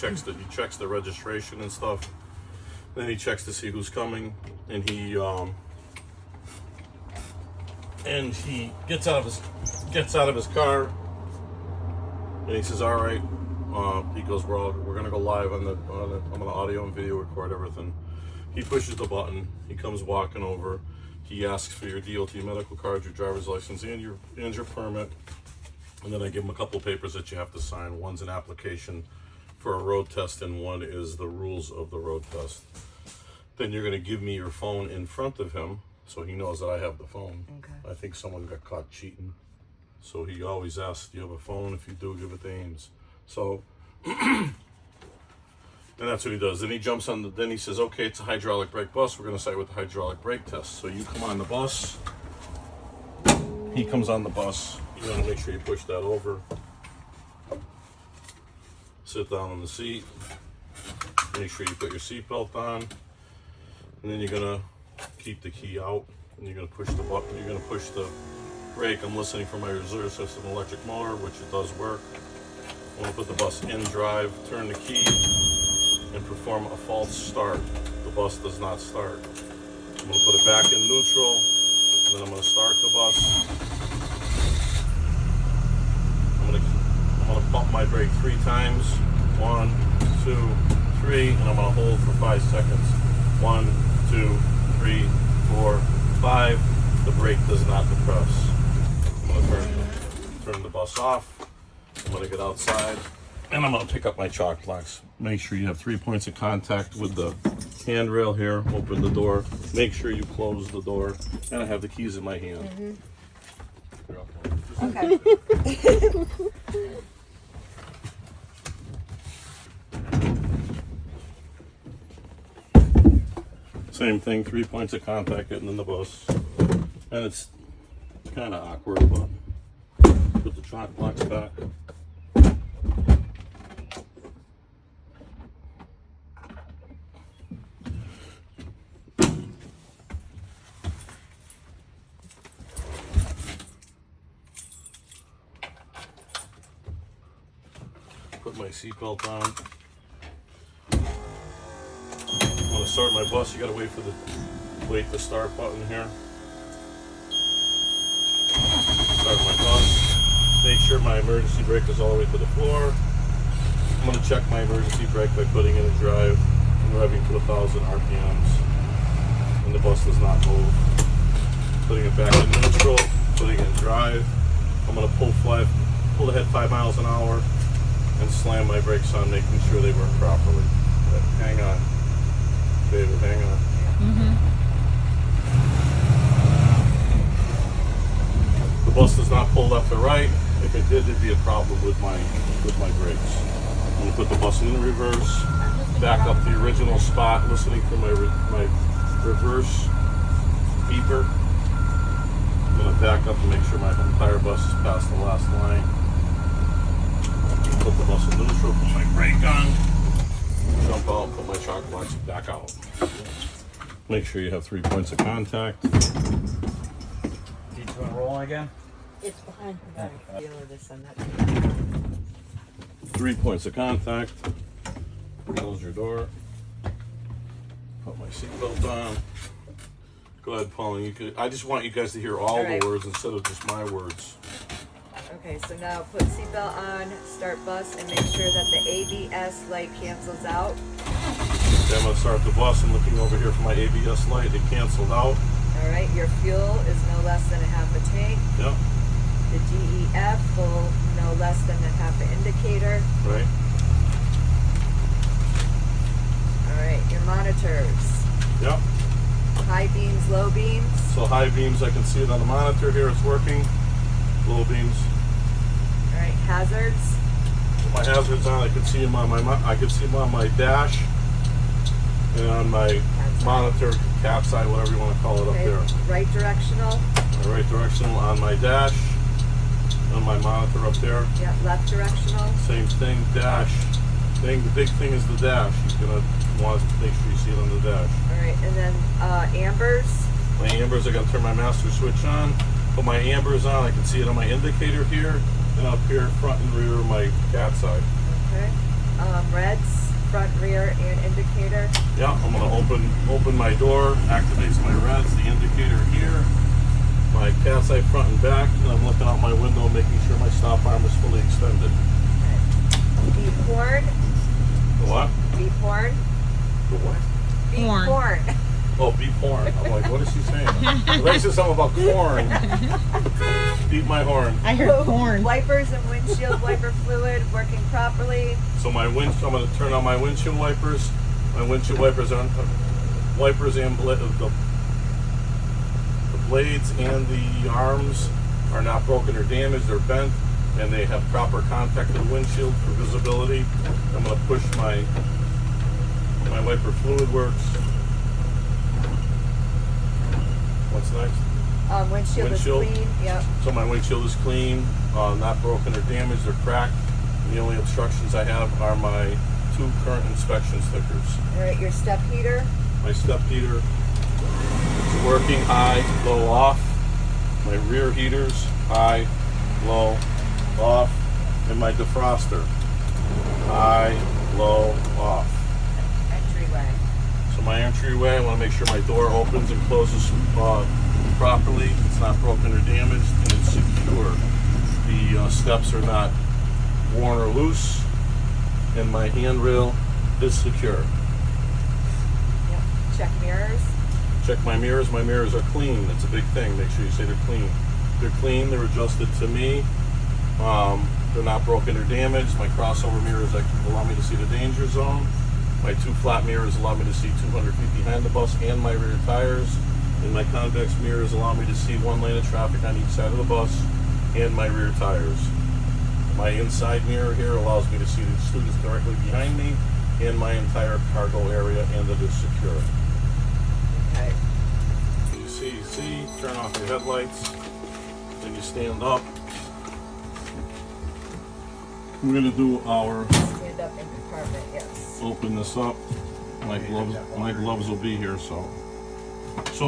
He checks the registration and stuff. Then he checks to see who's coming, and he gets out of his car, and he says, "All right." He goes, "We're gonna go live I'm gonna audio and video record everything." He pushes the button. He comes walking over. He asks for your DOT medical card, your driver's license, and your permit. And then I give him a couple papers that you have to sign. One's an application for a road test, and one is the rules of the road test. Then you're going to give me your phone in front of him, so he knows that I have the phone. Okay. I think someone got caught cheating, so he always asks, "Do you have a phone? If you do, give it to Ames." So, and that's what he does. Then he jumps on then he says, "Okay, it's a hydraulic brake bus. We're going to start with the hydraulic brake test." So you come on the bus. He comes on the bus. You want to make sure you push that over. Sit down on the seat. Make sure you put your seatbelt on. And then you're gonna keep the key out, and you're gonna push the button. You're gonna push the brake. I'm listening for my reserve system electric motor, which it does work. I'm gonna put the bus in drive, turn the key, and perform a false start. The bus does not start. I'm gonna put it back in neutral, and then I'm gonna start the bus. I'm gonna pump my brake 3 times. 1, 2, 3, and I'm gonna hold for 5 seconds. 1, 2, 3, 4, 5. The brake does not depress. I'm gonna turn the bus off. I'm gonna get outside, and I'm gonna pick up my chalk blocks. Make sure you have 3 points of contact with the handrail here. Open the door. Make sure you close the door. And I have the keys in my hand. Okay. Same thing, 3 points of contact getting in the bus. And it's kind of awkward, but put the chalk blocks back. Put my seatbelt on. I'm gonna start my bus. You gotta wait for the start button here. Start my bus. Make sure my emergency brake is all the way to the floor. I'm gonna check my emergency brake by putting it in drive and revving to 1,000 RPMs. And the bus does not move. Putting it back in neutral, putting it in drive. I'm gonna pull the head 5 miles an hour and slam my brakes on, making sure they work properly. But hang on. David, hang on. The bus does not pull left or right. If it did, there'd be a problem with my brakes. I'm gonna put the bus in reverse, back up the original spot, listening for my reverse beeper. I'm gonna back up and make sure my entire bus is past the last line. Put the bus in neutral, put my brake on. Jump out, put my chalk blocks back out. Make sure you have 3 points of contact. Did you want to roll again? It's behind her. Feel this on that. 3 points of contact. Close your door. Put my seatbelt on. Go ahead, Pauline. I just want you guys to hear all right. the words instead of just my words. Okay, so now put seatbelt on, start bus, and make sure that the ABS light cancels out. Okay, I'm going to start the bus. I'm looking over here for my ABS light. It canceled out. All right, your fuel is no less than a half a tank. Yep. The DEF will no less than a half an indicator. Right. All right, your monitors. Yep. High beams, low beams. So high beams, I can see it on the monitor here. It's working. Low beams. All right, hazards. With my hazards on, I can see them on my dash and on my monitor, cat's eye, whatever you want to call it, Okay, up there. right directional. My right directional on my dash, on my monitor up there. Yeah, left directional. Same thing, dash. The big thing is the dash. You're gonna want to make sure you see it on the dash. All right, and then ambers. My ambers, I gotta turn my master switch on. Put my ambers on. I can see it on my indicator here, and up here, front and rear of my cat's eye. Okay. reds, front, rear, and indicator. Yeah, I'm gonna open my door, activates my reds, the indicator here, my cat's eye front and back, and I'm looking out my window making sure my stop arm is fully extended. Okay. Beep horn. The what? Beep horn. The what? Beep Horn. horn. Oh, beep horn. I'm like, what is she saying? They said something about corn. Beep my horn. I heard corn. Wipers and windshield wiper fluid working properly. So I'm gonna turn on my windshield wipers. My windshield wipers are wipers and the blades and the arms are not broken or damaged or bent, and they have proper contact to the windshield for visibility. I'm gonna push my wiper fluid works. What's next? Windshield is clean. Yep. So my windshield is clean, not broken or damaged or cracked. And the only obstructions I have are my 2 current inspection stickers. All right, your step heater. My step heater is working, high, low, off. My rear heaters, high, low, off. And my defroster, high, low, off. Entryway. So my entryway, I want to make sure my door opens and closes properly. It's not broken or damaged, and it's secure. The steps are not worn or loose, and my handrail is secure. Yep. Check mirrors. Check my mirrors. My mirrors are clean. That's a big thing. Make sure you say they're clean. They're clean. They're adjusted to me. They're not broken or damaged. My crossover mirrors allow me to see the danger zone. My 2 flat mirrors allow me to see 200 feet behind the bus and my rear tires. And my convex mirrors allow me to see 1 lane of traffic on each side of the bus and my rear tires. My inside mirror here allows me to see the students directly behind me and my entire cargo area, and it is secure. Okay. You see, turn off your headlights, then you stand up. We're gonna do our Stand up in compartment. Yes. open this up. My gloves will be here, so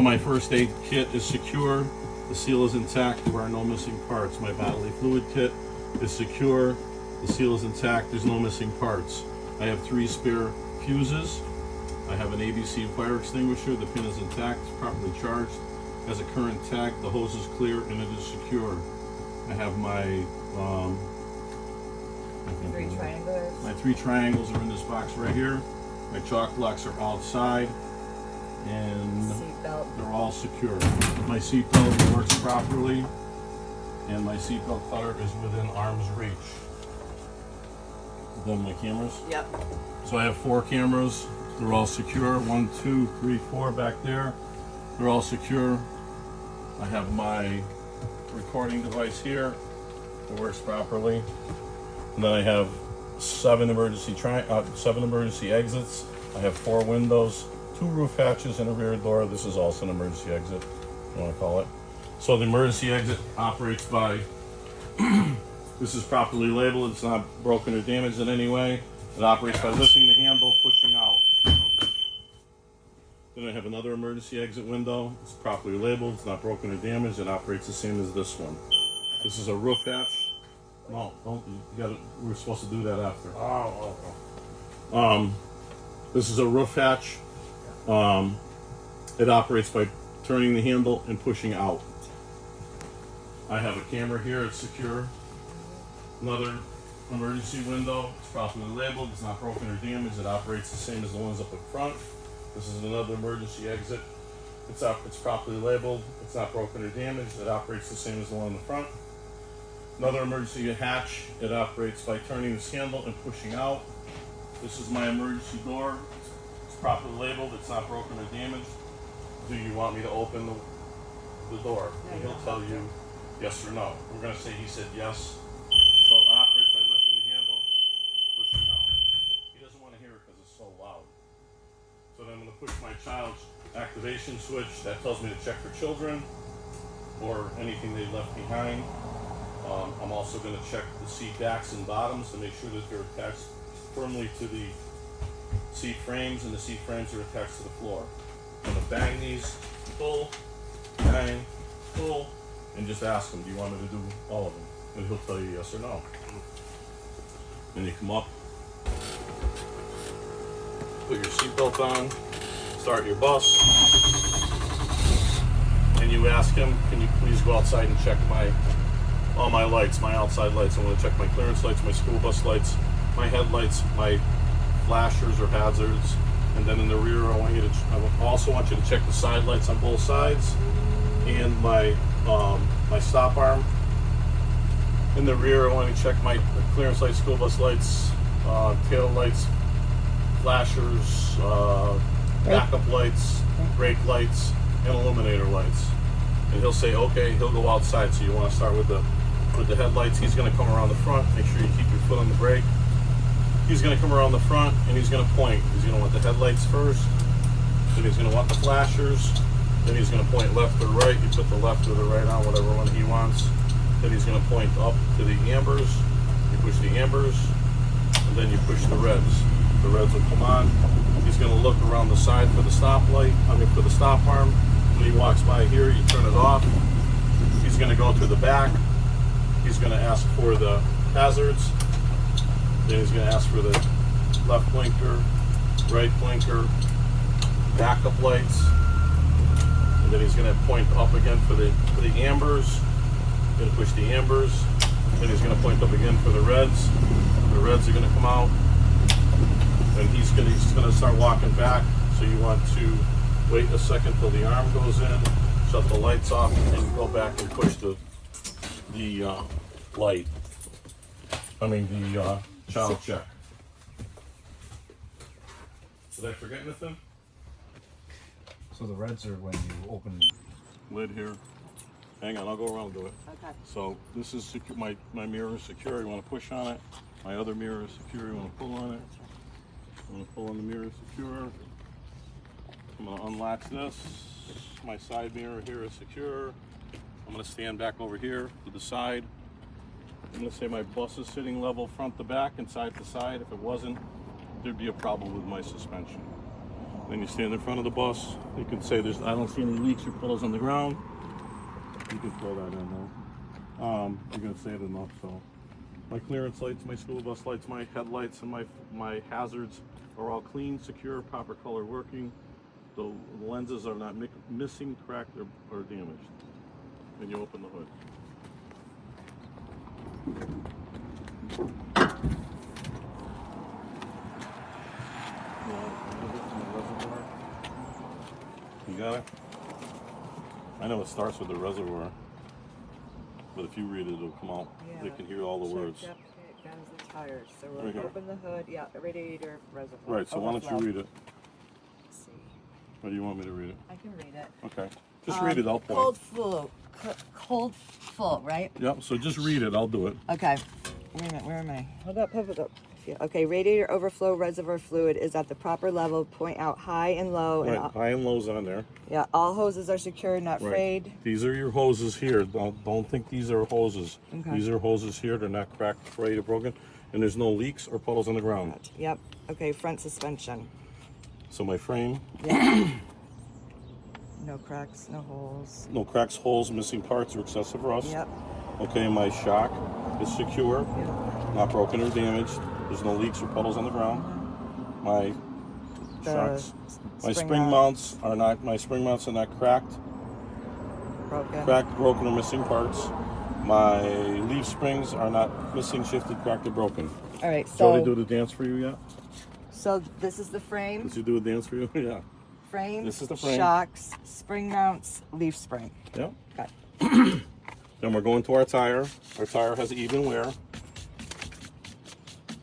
my first aid kit is secure. The seal is intact. There are no missing parts. My bodily fluid kit is secure. The seal is intact. There's no missing parts. I have 3 spare fuses. I have an ABC fire extinguisher. The pin is intact, properly charged, has a current tag. The hose is clear and it is secure. I have my 3 triangles. my 3 triangles are in this box right here. My chalk blocks are outside, and Seatbelt. they're all secure. My seatbelt works properly, and my seatbelt cutter is within arm's reach. Then my cameras. Yep. So I have 4 cameras. They're all secure. 1, 2, 3, 4 back there. They're all secure. I have my recording device here. It works properly. And then I have 7 emergency exits. I have 4 windows, 2 roof hatches, and a rear door. This is also an emergency exit, you want to call it. So the emergency exit operates by, this is properly labeled. It's not broken or damaged in any way. It operates by lifting the handle, pushing out. Then I have another emergency exit window. It's properly labeled. It's not broken or damaged. It operates the same as this one. This is a roof hatch. No, don't. You gotta. We're supposed to do that after. Oh, okay. This is a roof hatch. It operates by turning the handle and pushing out. I have a camera here. It's secure. Another emergency window. It's properly labeled. It's not broken or damaged. It operates the same as the ones up in front. This is another emergency exit. It's properly labeled. It's not broken or damaged. It operates the same as the one in the front. Another emergency hatch. It operates by turning this handle and pushing out. This is my emergency door. It's properly labeled. It's not broken or damaged. Do you want me to open the door? No, And you he'll don't tell have you yes or no. We're going to say he said yes. So it operates by lifting the handle, pushing out. He doesn't want to hear it because it's so loud. So then I'm going to push my child's activation switch. That tells me to check for children or anything they left behind. I'm also going to check the seat backs and bottoms to make sure that they're attached firmly to the seat frames, and the seat frames are attached to the floor. I'm going to bang these, pull, bang, pull, and just ask him, do you want me to do all of them? And he'll tell you yes or no. Then you come up, put your seatbelt on, start your bus, and you ask him, can you please go outside and check all my lights, my outside lights. I want to check my clearance lights, my school bus lights, my headlights, my flashers or hazards, and then in the rear I also want you to check the side lights on both sides and my stop arm. In the rear I want to check my clearance lights, school bus lights, tail lights, flashers, backup lights, brake lights, and illuminator lights. And he'll say, okay, he'll go outside. So you want to start with the headlights. He's going to come around the front. Make sure you keep your foot on the brake. He's going to come around the front and he's going to point. He's going to want the headlights first. Then he's going to want the flashers. Then he's going to point left or right. You put the left or the right on, whatever one he wants. Then he's going to point up to the ambers. You push the ambers, and then you push the reds. The reds will come on. He's going to look around the side for the stoplight. For the stop arm. When he walks by here, you turn it off. He's going to go to the back. He's going to ask for the hazards. Then he's going to ask for the left blinker, right blinker, backup lights. And then he's going to point up again for the ambers. Going to push the ambers. Then he's going to point up again for the reds. The reds are going to come out. And he's going to start walking back. So you want to wait a second till the arm goes in, shut the lights off, and then go back and push the light. The child check. Did I forget anything? So the reds are when you open. Lid here. Hang on, I'll go around and do it. Okay. So this is secure. My mirror is secure. You want to push on it. My other mirror is secure. You want to pull on it. I'm going to pull on the mirror secure. I'm going to unlatch this. My side mirror here is secure. I'm going to stand back over here to the side. I'm going to say my bus is sitting level front to back and side to side. If it wasn't, there'd be a problem with my suspension. Then you stand in front of the bus. You can say I don't see any leaks or puddles on the ground. You can throw that in there. You're going to say it enough. So my clearance lights, my school bus lights, my headlights, and my hazards are all clean, secure, proper color working. The lenses are not missing, cracked, or damaged. Then you open the hood. You got it? I know it starts with the reservoir, but if you read it, it'll come out. Yeah. They can hear all the words. Yep, it down the tires. So we'll Right here. open the hood. Yeah, radiator, reservoir. Right, so why don't you read it? Let's see. Or do you want me to read it? I can read it. Okay. Just read it, I'll point. Cold full, right? Yep, so just read it, I'll do it. Okay. Wait a minute, where am I? Hold up. Yeah, okay, radiator overflow reservoir fluid is at the proper level. Point out high and low. Right, high and low's on there. Yeah, all hoses are secured, not frayed. These are your hoses here. Don't think these are hoses. Okay. These are hoses here. They're not cracked, frayed, or broken. And there's no leaks or puddles on the ground. Gotcha. Yep. Okay, front suspension. So my frame. Yeah. No cracks, no holes. No cracks, holes, missing parts, or excessive rust. Yep. Okay, my shock is secure, Yep. not broken or damaged. There's no leaks or puddles on the ground. My shocks, my spring mounts are not cracked, broken, or missing parts. My leaf springs are not missing, shifted, cracked, or broken. All right, So so did I do the dance for you yet? So this is the frame. Did you do a dance for you? Yeah. Frame. This is the frame. Shocks, spring mounts, leaf spring. Yep. Okay. Then we're going to our tire. Our tire has even wear.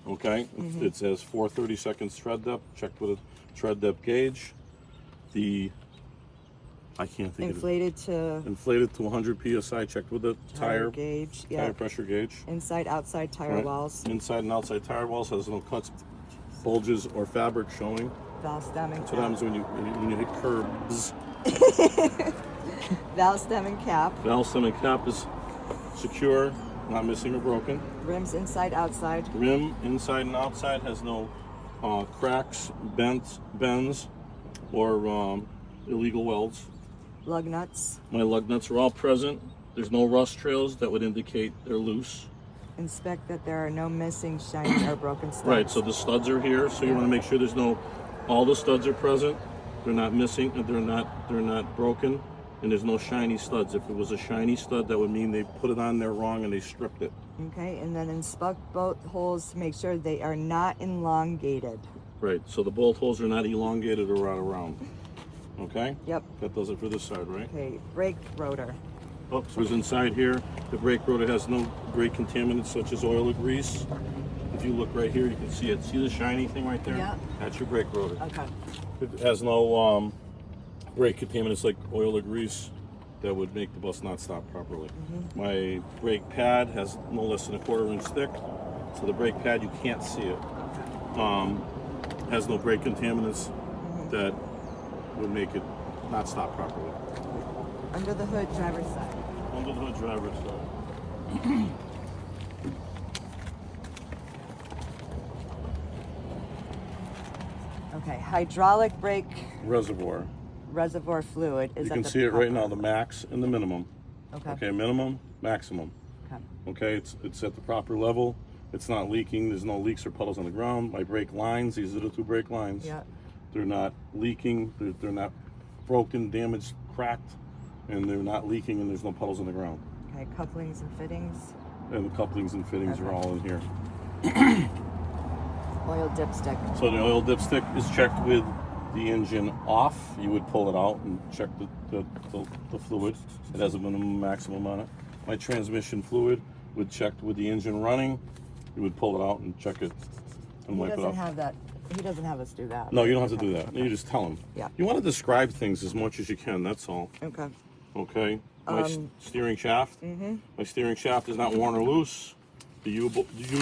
Okay, It says 430 seconds tread depth. Checked with a tread depth gauge. I can't think Inflated of it. Inflated to 100 psi. Checked with the tire gauge. Tire Yeah. pressure gauge. Inside, outside tire Right. walls. Inside and outside tire walls has no cuts, bulges, or fabric showing. Valve stem and That's what happens when you hit curbs. Valve stem and cap. Valve stem and cap is secure, not missing or broken. Rims inside, outside. Rim inside and outside has no cracks, bends, or illegal welds. Lug nuts. My lug nuts are all present. There's no rust trails that would indicate they're loose. Inspect that there are no missing, shiny, or broken studs. Right, so the studs are here, so you want to make sure there's no All the studs are present. They're not missing. They're not broken. And there's no shiny studs. If it was a shiny stud, that would mean they put it on there wrong and they stripped it. Okay, and then inspect both holes to make sure they are not elongated. Right. So the bolt holes are not elongated or around. Okay. Yep. That does it for this side, right? Okay, brake rotor. Oh, so it's inside here. The brake rotor has no brake contaminants such as oil or grease. If you look right here, you can see it. See the shiny thing right there? Yeah. That's your brake rotor. Okay. It has no brake contaminants like oil or grease that would make the bus not stop properly. My brake pad has no less than a 1/4 inch thick, so the brake pad, you can't see it. Has no brake contaminants that would make it not stop properly. Under the hood, driver's side. Under the hood, driver's side. Okay, hydraulic brake Reservoir. reservoir fluid is You at can the see it right proper- now, the max and the minimum. Okay. Okay, minimum, maximum. Okay. Okay, it's at the proper level. It's not leaking. There's no leaks or puddles on the ground. My brake lines, these are the 2 brake lines. Yeah. They're not leaking. They're not broken, damaged, cracked, and they're not leaking, and there's no puddles on the ground. Okay, couplings and fittings. And the couplings and fittings are all in here. Oil dipstick. So the oil dipstick is checked with the engine off. You would pull it out and check the fluid. It has a minimum, maximum on it. My transmission fluid would check with the engine running. You would pull it out and check it and He wipe it doesn't off. have that. He doesn't have us do that. No, you don't have to do that. You just tell him. Yeah. You want to describe things as much as you can. That's all. Okay. Okay. My steering shaft. My steering shaft is not worn or loose. The U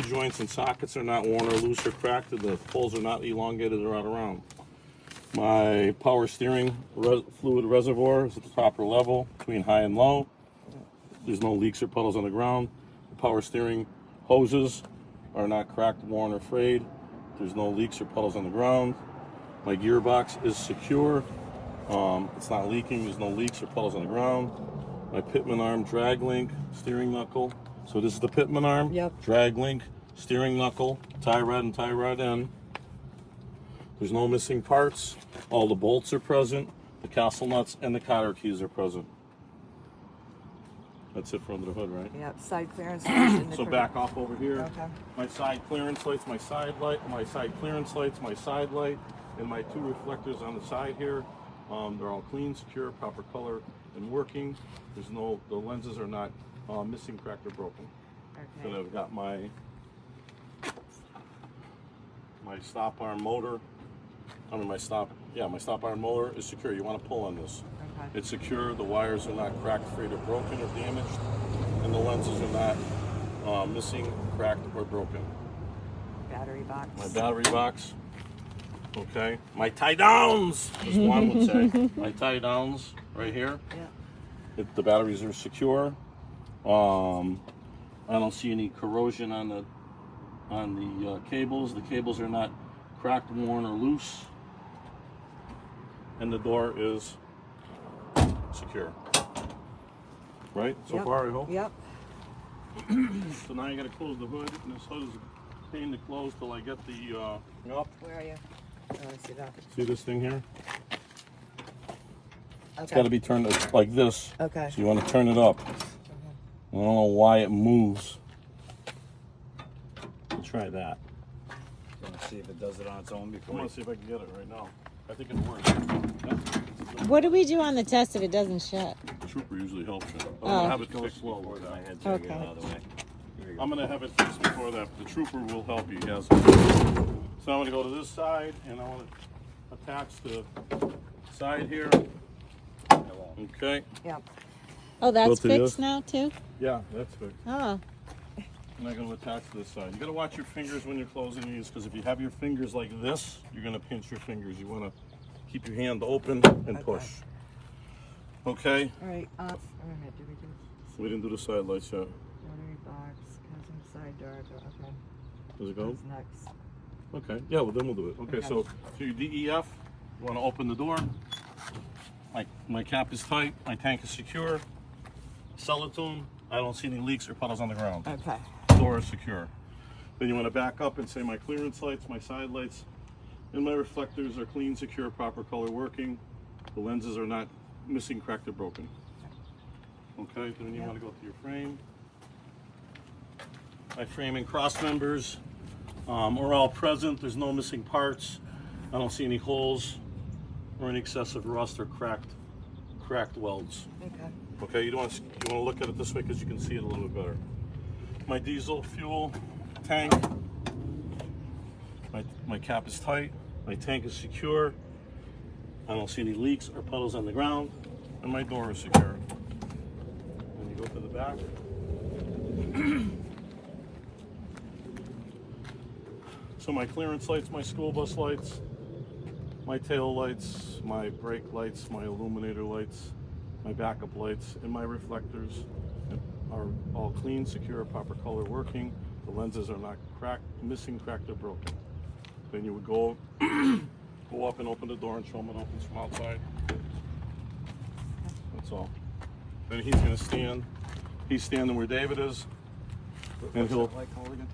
joints and sockets are not worn or loose or cracked. The poles are not elongated or out around. My power steering fluid reservoir is at the proper level between high and low. There's no leaks or puddles on the ground. The power steering hoses are not cracked, worn, or frayed. There's no leaks or puddles on the ground. My gearbox is secure. It's not leaking. There's no leaks or puddles on the ground. My Pitman arm drag link, steering knuckle. So this is the Pitman arm. Yep. Drag link, steering knuckle, tie rod and tie rod end. There's no missing parts. All the bolts are present. The castle nuts and the cotter keys are present. That's it for under the hood, right? Yep. Side clearance. in the So back off over here. Okay. My side clearance lights, my side light, my side clearance lights, my side light, and my 2 reflectors on the side here. They're all clean, secure, proper color, and working. There's no, the lenses are not missing, cracked, or broken. Okay. Then I've got my stop arm motor. My stop arm motor is secure. You want to pull on this. Okay. It's secure. The wires are not cracked, frayed, or broken, or damaged, and the lenses are not missing, cracked, or broken. Battery box. My battery box. Okay. My tie downs, as Juan would say. My tie downs right here. Yeah. The batteries are secure. I don't see any corrosion on the cables. The cables are not cracked, worn, or loose. And the door is secure. Right? So Yep. far, I hope. Yep. So now you got to close the hood, and this hood is a pain to close till I get the up. Where are you? Oh, I see that. See this thing here? Okay. It's got to be turned like this. Okay. So you want to turn it up. I don't know why it moves. We'll try that. You want to see if it does it on its own I'm before gonna you... see if I can get it right now. I think it'll work. Yeah. What do we do on the test if it doesn't shut? The trooper usually helps you. I'm Oh. gonna have it Go fixed slow before with my that. head so I get it Okay. out of the way. Here you go. I'm gonna have it fixed before that. The trooper will help you. He has. So I'm gonna go to this side, and I want to attach the side here. Okay. Yep. Oh, that's Go to the fixed other- now too? Yeah, that's fixed. Oh, And I'm going to attach to this side. You got to watch your fingers when you're closing these, because if you have your fingers like this, you're going to pinch your fingers. You want to keep your hand open and Okay. push. Okay? All right. Wait a minute. Did we do We didn't do the side lights yet. battery box? Cousin side door. Okay. Does it go? What's next? Okay. Yeah, well, then we'll do it. Okay, Okay. so your DEF, you want to open the door. My cap is tight. My tank is secure. Celatune, I don't see any leaks or puddles on the ground. Okay. Door is secure. Then you want to back up and say my clearance lights, my side lights, And my reflectors are clean, secure, proper color working. The lenses are not missing, cracked, or broken. Okay, then you want to go to your frame. My frame and cross members are all present. There's no missing parts. I don't see any holes or any excessive rust or cracked welds. Okay. Okay, you want to look at it this way because you can see it a little bit better. My diesel fuel tank, my cap is tight, my tank is secure, I don't see any leaks or puddles on the ground, and my door is secure. Then you go to the back. So my clearance lights, my school bus lights, my tail lights, my brake lights, my illuminator lights, my backup lights, and my reflectors are all clean, secure, proper color working. The lenses are not cracked, missing, cracked, or broken. Then you would go up and open the door and show them it opens from outside. That's all. Then he's gonna stand. He's standing where David is, and he'll. Light called again?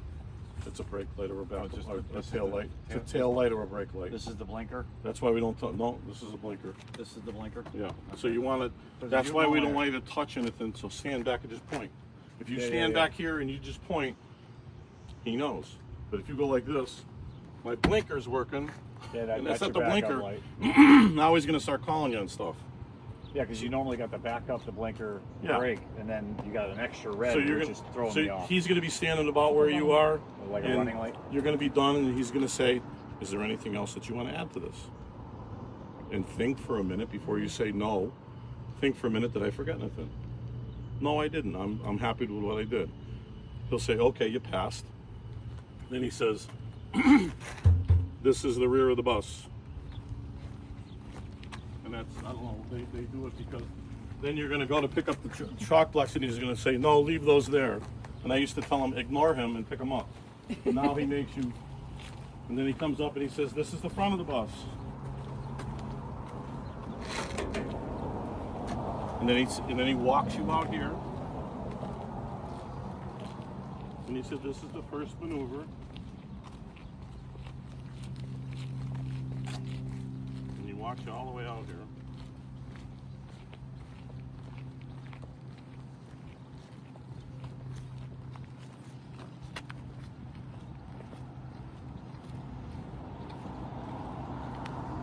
It's a brake light or a backup, just or a- a tail light. It's a tail light or a brake light. This is the blinker. That's why we don't talk. No, this is a blinker. This is the blinker. Yeah. So you want to. Does That's you why go we don't there? want you to touch anything. So stand back and just point. If you Yeah, stand yeah, yeah. back here and you just point, he knows. But if you go like this, my blinker's working. Yeah, And that's that's not your the backup blinker. light. Now he's gonna start calling you on stuff. Yeah, because you normally got the backup, the blinker, the Yeah. brake, and then you got an extra red, So you're which gonna. is throwing So me off. he's gonna be standing about where you are. Like a and running light? You're gonna be done, and he's gonna say, "Is there anything else that you want to add to this?" And think for a minute before you say no. Think for a minute. Did I forget anything? No, I didn't. I'm happy with what I did. He'll say, "Okay, you passed." Then he says, "This is the rear of the bus." And that's, I don't know, they do it because then you're going to go to pick up the chalk blocks and he's going to say, "No, leave those there." And I used to tell him, ignore him and pick them up. And now he makes you, and then he comes up and he says, "This is the front of the bus." And then he walks you out here. And he said, "This is the first maneuver." And he walks you all the way out here.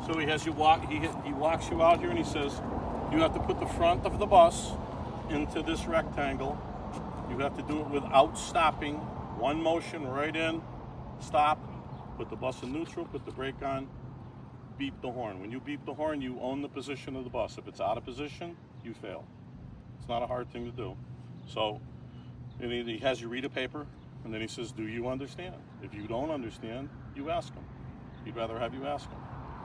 So he has you walk. He walks you out here, and he says, "You have to put the front of the bus into this rectangle. You have to do it without stopping. One motion, right in, stop. Put the bus in neutral. Put the brake on. Beep the horn. When you beep the horn, you own the position of the bus. If it's out of position, you fail. It's not a hard thing to do. So, and he has you read a paper, and then he says, "Do you understand?" If you don't understand, you ask him. He'd rather have you ask him.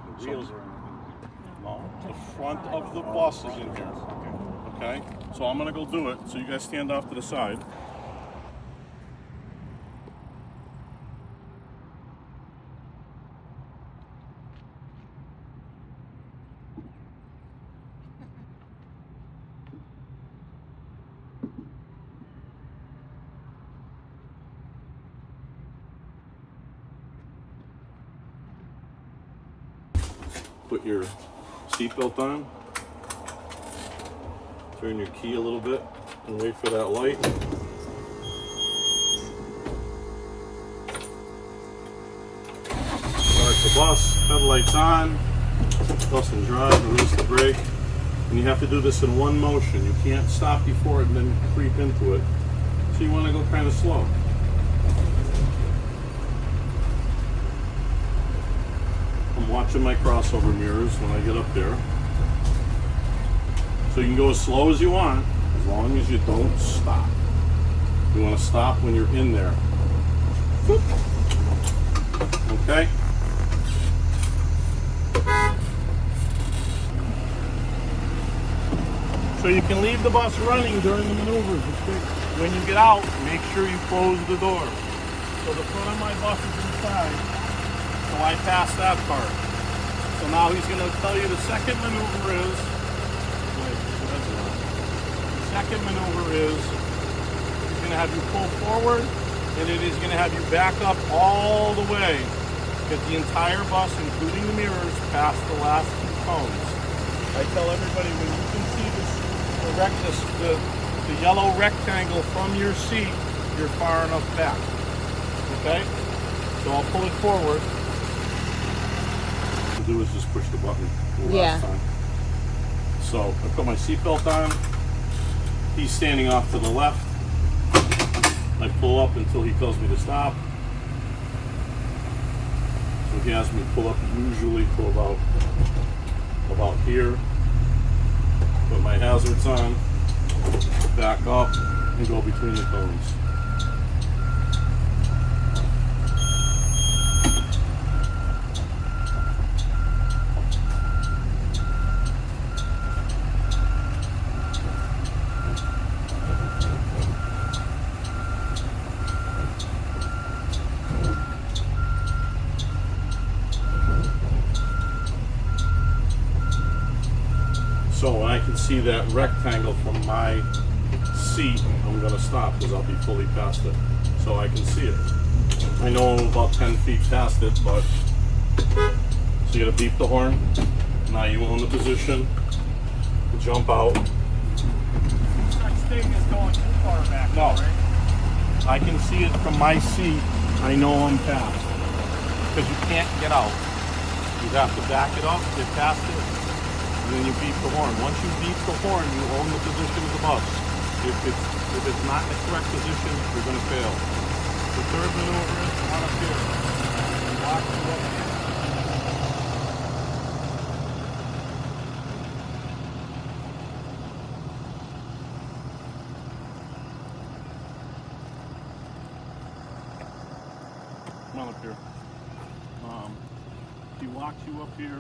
The wheels are in No, the front of the bus is in here. Okay? So I'm gonna go do it. So you guys stand off to the side. Put your seatbelt on. Turn your key a little bit and wait for that light. Start the bus, headlights on, bus and drive, release the brake. And you have to do this in one motion. You can't stop before it and then creep into it. So you want to go kind of slow. I'm watching my crossover mirrors when I get up there. So you can go as slow as you want, as long as you don't stop. You want to stop when you're in there. Boop. Okay? So you can leave the bus running during the maneuvers. When you get out, make sure you close the door. So the front of my bus is inside. So I passed that part. So now he's going to tell you the second maneuver is. The second maneuver is he's going to have you pull forward, and then he's going to have you back up all the way Get the entire bus, including the mirrors, past the last two cones. I tell everybody when you can see the yellow rectangle from your seat, you're far enough back. Okay? So I'll pull it forward. What I'll do is just push the button the last time. So I put my seatbelt on. He's standing off to the left. I pull up until he tells me to stop. So he has me pull up usually to about here. Put my hazards on, back up, and go between the cones. So when I can see that rectangle from my seat, I'm going to stop because I'll be fully past it. So I can see it. I know I'm about 10 feet past it, but so you got to beep the horn. Now you own the position. Jump out. Next thing is going too far back. No. Right? I can see it from my seat. I know I'm past. Because you can't get out. You have to back it up, get past it, and then you beep the horn. Once you beep the horn, you own the position of the bus. If it's not in the correct position, you're going to fail. The third maneuver is on up here. Lock you up here. Come on up here. He locks you up here.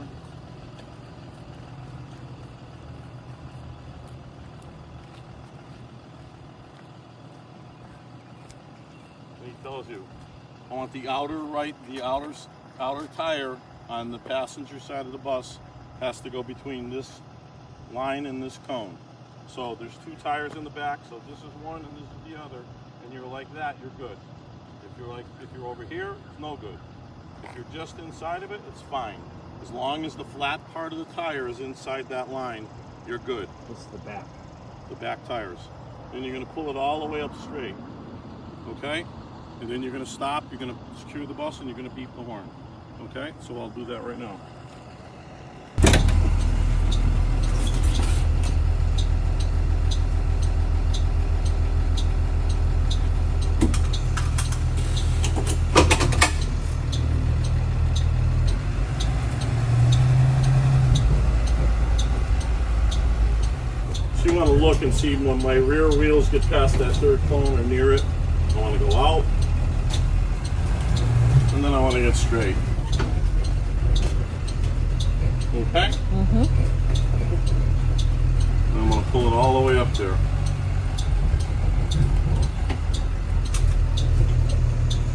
He tells you, I want the outer tire on the passenger side of the bus has to go between this line and this cone. So there's two tires in the back, so this is one and this is the other, and you're like that, you're good. If you're over here, it's no good. If you're just inside of it, it's fine. As long as the flat part of the tire is inside that line, you're good. What's the back? The back tires. And you're going to pull it all the way up straight. Okay? And then you're going to stop, you're going to secure the bus, and you're going to beep the horn. Okay? So I'll do that right now. So you want to look and see when my rear wheels get past that third cone or near it. I want to go out. And then I want to get straight. Okay? Mm-hmm. And I'm going to pull it all the way up there.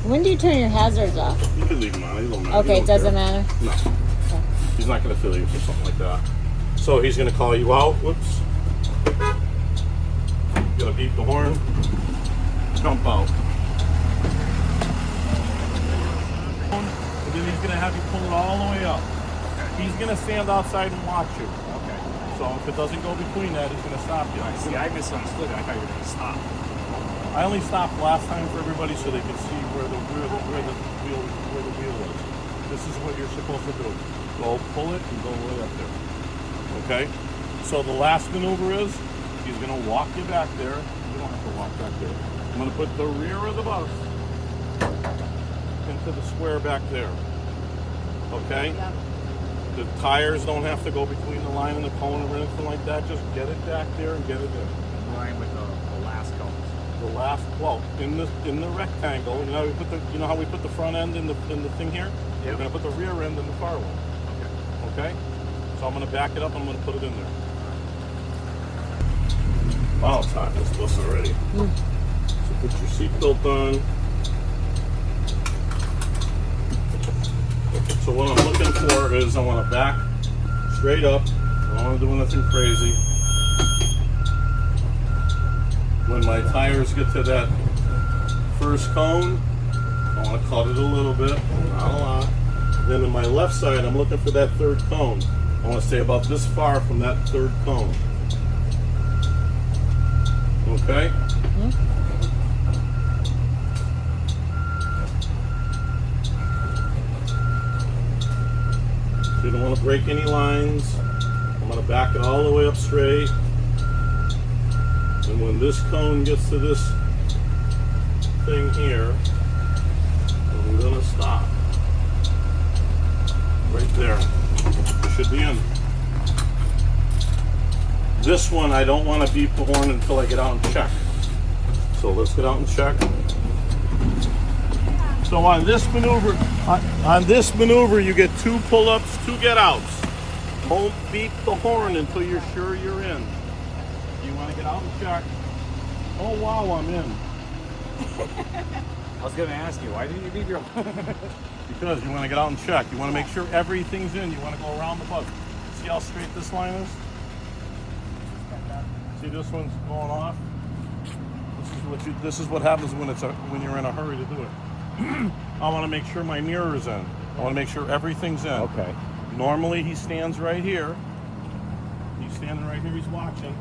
When do you turn your hazards off? You can leave them on. It don't matter. Okay, You it don't doesn't care. matter. No. Okay. He's not going to fill you for something like that. So he's going to call you out. Whoops. Going to beep the horn. Jump out. And then he's going to have you pull it all the way up. Okay. He's going to stand outside and watch you. Okay. So if it doesn't go between that, he's going to stop you. See, I misunderstood it. I thought you were going to stop. I only stopped last time for everybody so they could see where the wheel was. This is what you're supposed to do. Go pull it and go way up there. Okay? So the last maneuver is he's going to walk you back there. You don't have to walk back there. I'm going to put the rear of the bus into the square back there. Okay? Yep. The tires don't have to go between the line and the cone or anything like that. Just get it back there and get it in. In line with the last cones. The last, well, in the rectangle, you know how we put the front end in the thing here? Yeah. We're gonna put the rear end in the far one. Okay? So I'm gonna back it up, I'm gonna put it in there. Wow, it's hot in this bus already. So put your seatbelt on. So what I'm looking for is I wanna back straight up. I don't wanna do anything crazy. When my tires get to that first cone, I want to cut it a little bit, not a lot. Then on my left side, I'm looking for that third cone. I want to stay about this far from that third cone. Okay? So you don't want to break any lines. I'm going to back it all the way up straight. And when this cone gets to this thing here, I'm going to stop. Right there. It should be in. This one, I don't want to beep the horn until I get out and check. So let's get out and check. So on this maneuver, you get 2 pull-ups, 2 get-outs. Don't beep the horn until you're sure you're in. You want to get out and check. Oh wow, I'm in. I was going to ask you, why didn't you beep your... Because you want to get out and check. You want to make sure everything's in. You want to go around the bus. See how straight this line is? See this one's going off? This is what happens when you're in a hurry to do it. I want to make sure my mirror is in. I want to make sure everything's in. Okay. Normally he stands right here. He's standing right here, he's watching.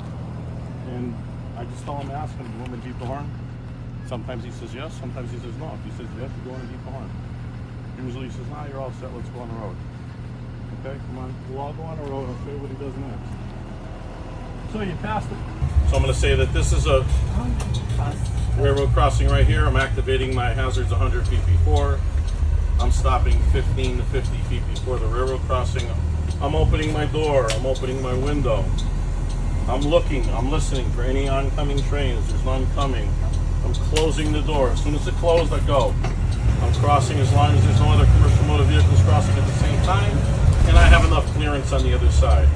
And I just tell him, ask him, do you want me to beep the horn? Sometimes he says yes, sometimes he says no. If he says yes, you go on and beep the horn. Usually he says, nah, you're all set, let's go on the road. Okay, come on, we'll all go on the road, I'll show you what he does next. So you passed it. So I'm going to say that this is a railroad crossing right here. I'm activating my hazards 100 feet before. I'm stopping 15 to 50 feet before the railroad crossing. I'm opening my door, I'm opening my window. I'm looking, I'm listening for any oncoming trains. There's none coming. I'm closing the door. As soon as it closed, I go. I'm crossing as long as there's no other commercial motor vehicles crossing at the same time, and I have enough clearance on the other side.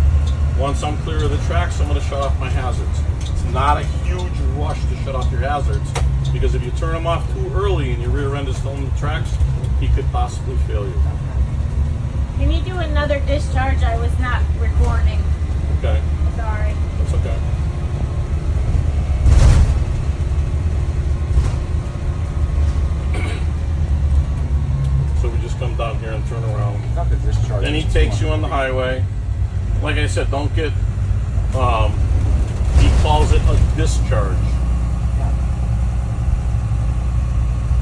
Once I'm clear of the tracks, I'm going to shut off my hazards. It's not a huge rush to shut off your hazards, because if you turn them off too early and your rear end is still in the tracks, he could possibly fail you. Can you do another discharge? I was not recording. Okay, Sorry. that's okay. So we just come down here and turn around. Not the discharge. Then he takes you on the highway. Like I said, don't get, he calls it a discharge.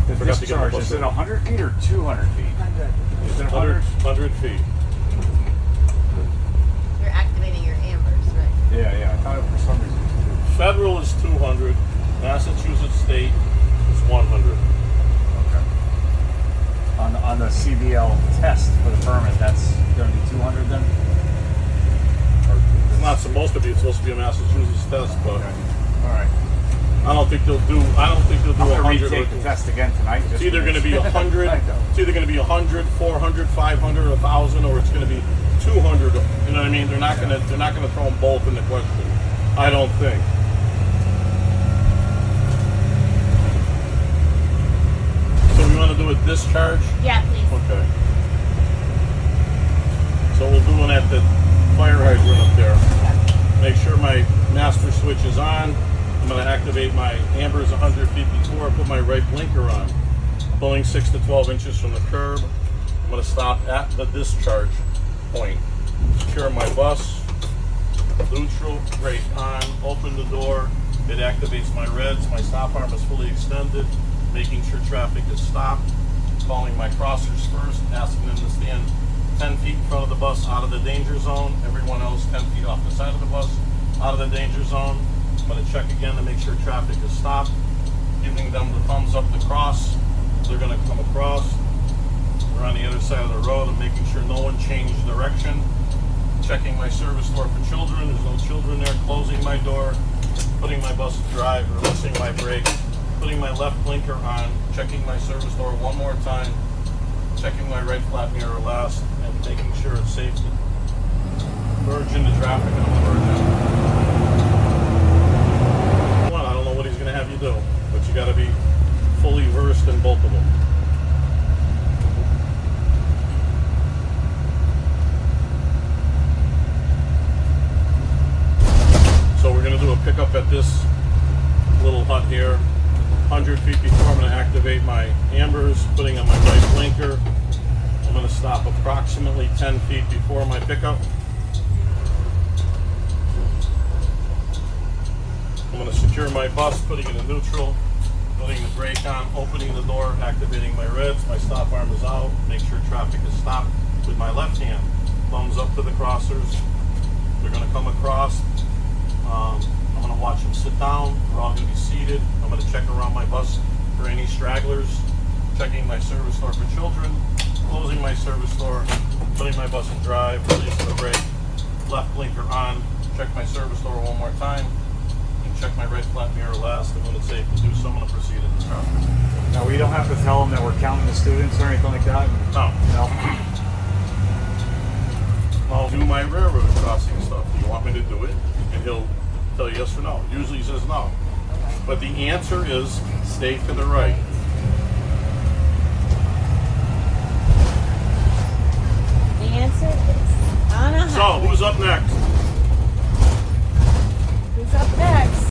The Forgot to get my discharge, bus is it in. 100 feet or 200 feet? 100. Is it 100, 100? 100 feet. You're activating your ambers, right? Yeah, I thought it for some reason. Federal is 200. Massachusetts State is 100. Okay. On the CDL test for the permit, that's going to be 200 then? It's not supposed to be. It's supposed to be a Massachusetts test, but Okay. All right. I don't think they'll do. I don't think they'll do I'm going 100. to retake the test again tonight. It's either going to be 100. It's either going to be 100, 400, 500, 1,000, or it's going to be 200. You know what I mean? They're not going to throw them both in the question. I don't think. So we want to do a discharge. Yeah, please. Okay. So we'll do one at the fire hydrant up there. Make sure my master switch is on. I'm going to activate my ambers 100 feet before I put my right blinker on. Pulling 6 to 12 inches from the curb. I'm going to stop at the discharge point. Secure my bus. Neutral, brake on, open the door. It activates my reds. My stop arm is fully extended. Making sure traffic is stopped. Calling my crossers first, asking them to stand 10 feet in front of the bus out of the danger zone. Everyone else 10 feet off the side of the bus out of the danger zone. I'm going to check again to make sure traffic is stopped. Giving them the thumbs up to cross. They're going to come across. We're on the other side of the road. I'm making sure no one changed direction. Checking my service door for children. There's no children there. Closing my door. Putting my bus to drive. Releasing my brake. Putting my left blinker on. Checking my service door one more time. Checking my right flat mirror last. And making sure it's safe to merge into traffic. And I'm merging. I don't know what he's going to have you do, but you got to be fully versed in both of them. So we're going to do a pickup at this little hut here. 100 feet before I'm going to activate my ambers, putting on my right blinker. I'm going to stop approximately 10 feet before my pickup. I'm going to secure my bus, putting it in neutral, putting the brake on, opening the door, activating my reds. My stop arm is out. Make sure traffic is stopped with my left hand. Thumbs up to the crossers. They're going to come across. I'm going to watch them sit down. We're all going to be seated. I'm going to check around my bus for any stragglers. Checking my service door for children. Closing my service door. Putting my bus in drive. Releasing the brake. Left blinker on. Check my service door one more time. And check my right flat mirror last. And when it's safe to do so, I'm going to proceed in the traffic. Now, we don't have to tell them that we're counting the students or anything like that? No. No. I'll do my railroad crossing stuff. Do you want me to do it? And he'll tell you yes or no. Usually he says no. But the answer is stay to the right. The answer is on a So, highway. who's up next?